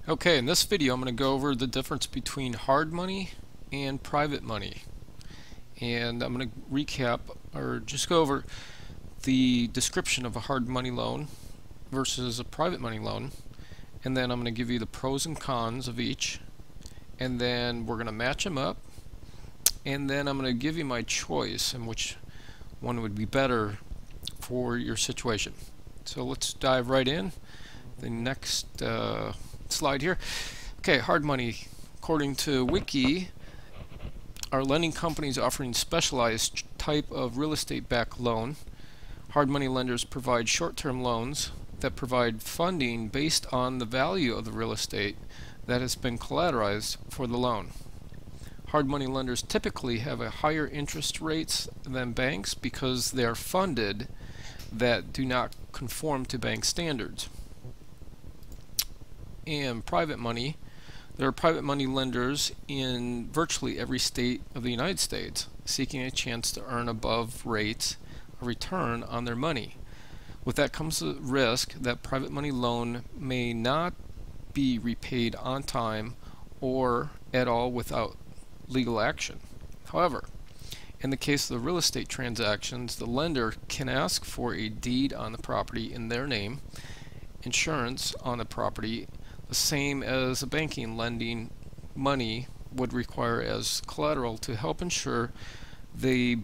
Okay, in this video I'm going to go over the difference between hard money and private money. And I'm going to recap or just go over the description of a hard money loan versus a private money loan. And then I'm going to give you the pros and cons of each. And then we're going to match them up. And then I'm going to give you my choice and which one would be better for your situation. So let's dive right in. The next slide here. Okay, hard money. According to Wiki, are lending companies offering specialized type of real estate-backed loan. Hard money lenders provide short-term loans that provide funding based on the value of the real estate that has been collateralized for the loan. Hard money lenders typically have a higher interest rates than banks because they are funded that do not conform to bank standards. And private money, there are private money lenders in virtually every state of the United States seeking a chance to earn above rates a return on their money. With that comes the risk that private money loan may not be repaid on time or at all without legal action. However, in the case of the real estate transactions, the lender can ask for a deed on the property in their name, insurance on the property, the same as a banking lending money would require as collateral to help ensure they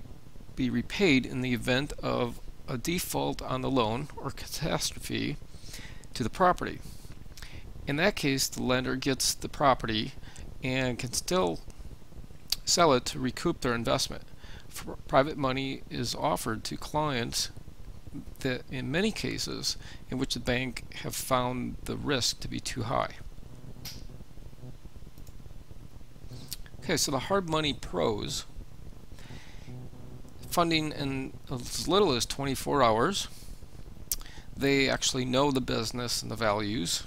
be repaid in the event of a default on the loan or catastrophe to the property. In that case, the lender gets the property and can still sell it to recoup their investment. Private money is offered to clients that in many cases in which the bank have found the risk to be too high. Okay, so the hard money pros: funding in as little as 24 hours. They actually know the business and the values.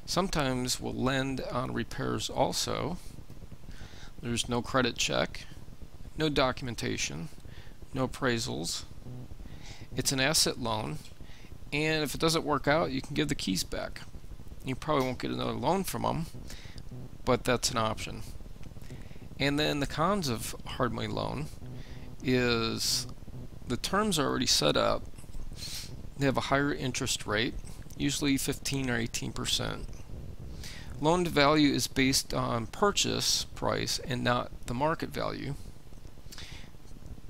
Sometimes will lend on repairs also. There's no credit check, no documentation, no appraisals. It's an asset loan, and if it doesn't work out, you can give the keys back. You probably won't get another loan from them, but that's an option. And then the cons of hard money loan is the terms are already set up. They have a higher interest rate, usually 15 or 18%. Loan to value is based on purchase price and not the market value.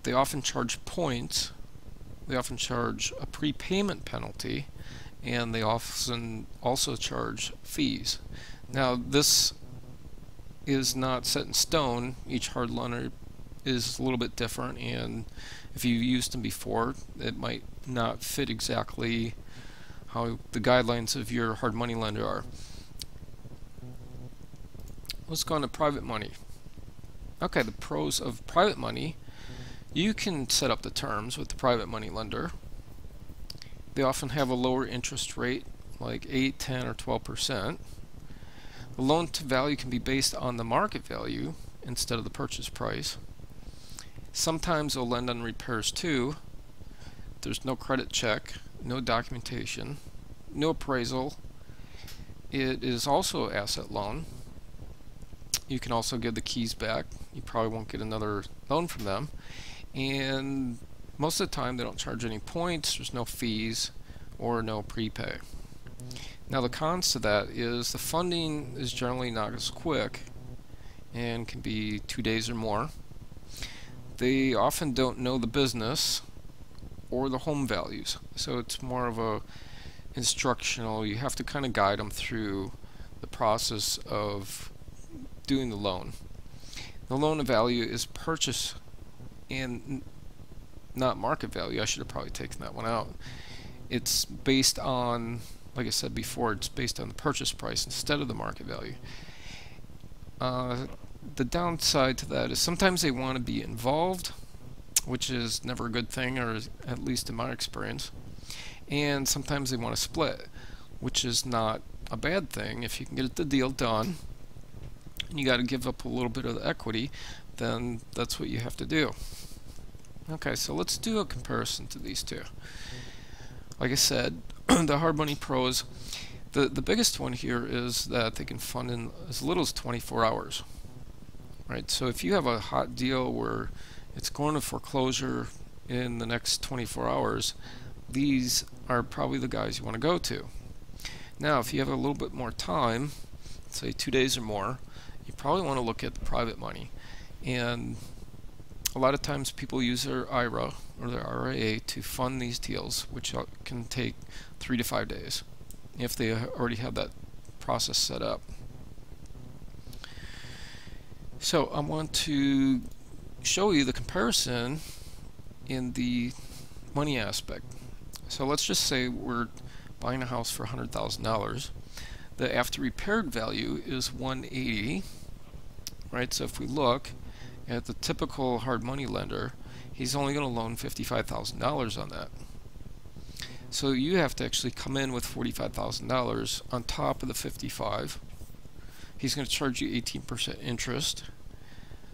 They often charge points. They often charge a prepayment penalty, and they often also charge fees. Now, this is not set in stone. Each hard loaner is a little bit different, and if you've used them before, it might not fit exactly how the guidelines of your hard money lender are. Let's go on to private money. Okay, the pros of private money: you can set up the terms with the private money lender. They often have a lower interest rate, like 8, 10, or 12%. The loan to value can be based on the market value instead of the purchase price. Sometimes they'll lend on repairs too. There's no credit check, no documentation, no appraisal. It is also an asset loan. You can also give the keys back. You probably won't get another loan from them. And most of the time they don't charge any points, there's no fees or no prepay. Now the cons to that is the funding is generally not as quick and can be 2 days or more. They often don't know the business or the home values, so it's more of a instructional. You have to kind of guide them through the process of doing the loan. The loan to value is purchase and not market value. I should have probably taken that one out. It's based on, like I said before, it's based on the purchase price instead of the market value. The downside to that is sometimes they want to be involved, which is never a good thing, or at least in my experience. And sometimes they want to split, which is not a bad thing. If you can get the deal done and you got to give up a little bit of the equity, then that's what you have to do. Okay, so let's do a comparison to these two. Like I said, the hard money pros, The biggest one here is that they can fund in as little as 24 hours. Right? So if you have a hot deal where it's going to foreclosure in the next 24 hours, these are probably the guys you want to go to. Now, if you have a little bit more time, say 2 days or more, you probably want to look at the private money. And a lot of times people use their IRA or their RIA to fund these deals, which can take 3 to 5 days if they already have that process set up. So I want to show you the comparison in the money aspect. So let's just say we're buying a house for $100,000. The after repaired value is $180, right? So if we look at the typical hard money lender, he's only going to loan $55,000 on that. So you have to actually come in with $45,000 on top of the 55. He's going to charge you 18% interest.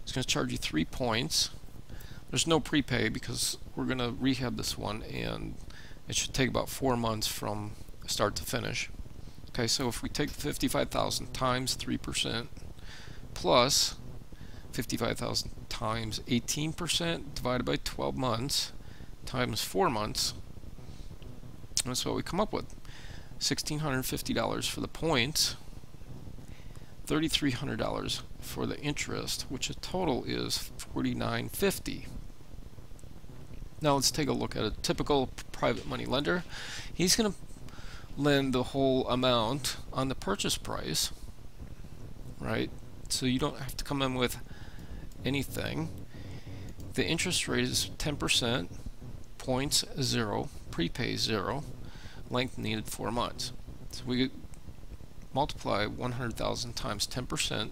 He's going to charge you 3 points. There's no prepay because we're going to rehab this one, and it should take about 4 months from start to finish. Okay, so if we take the 55,000 times 3% plus 55,000 times 18% divided by 12 months times 4 months, that's what we come up with. $1,650 for the points, $3,300 for the interest, which a total is $4,950. Now let's take a look at a typical private money lender. He's going to lend the whole amount on the purchase price, right? So you don't have to come in with anything. The interest rate is 10%, points 0, prepay 0, length needed 4 months. So we multiply 100,000 times 10%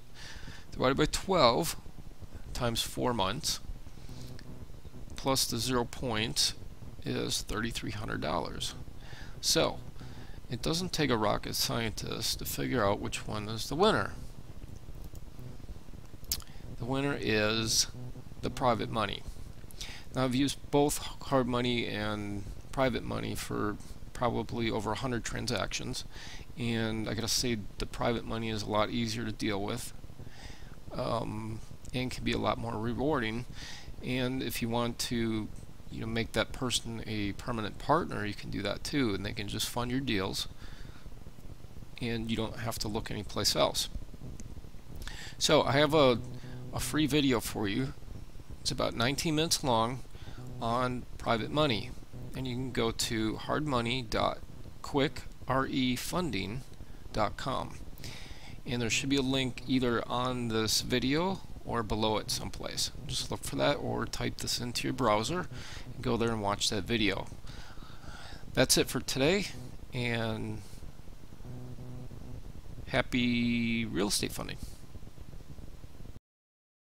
divided by 12 times 4 months plus the 0 points is $3,300. So it doesn't take a rocket scientist to figure out which one is the winner. The winner is the private money. Now I've used both hard money and private money for probably over 100 transactions, and I gotta say the private money is a lot easier to deal with and can be a lot more rewarding. And if you want to, you know, make that person a permanent partner, you can do that too, and they can just fund your deals and you don't have to look anyplace else. So I have a free video for you. It's about 19 minutes long on private money, and you can go to hardmoney.quickrefunding.com, and there should be a link either on this video or below it someplace. Just look for that or type this into your browser and go there and watch that video. That's it for today, and happy real estate funding.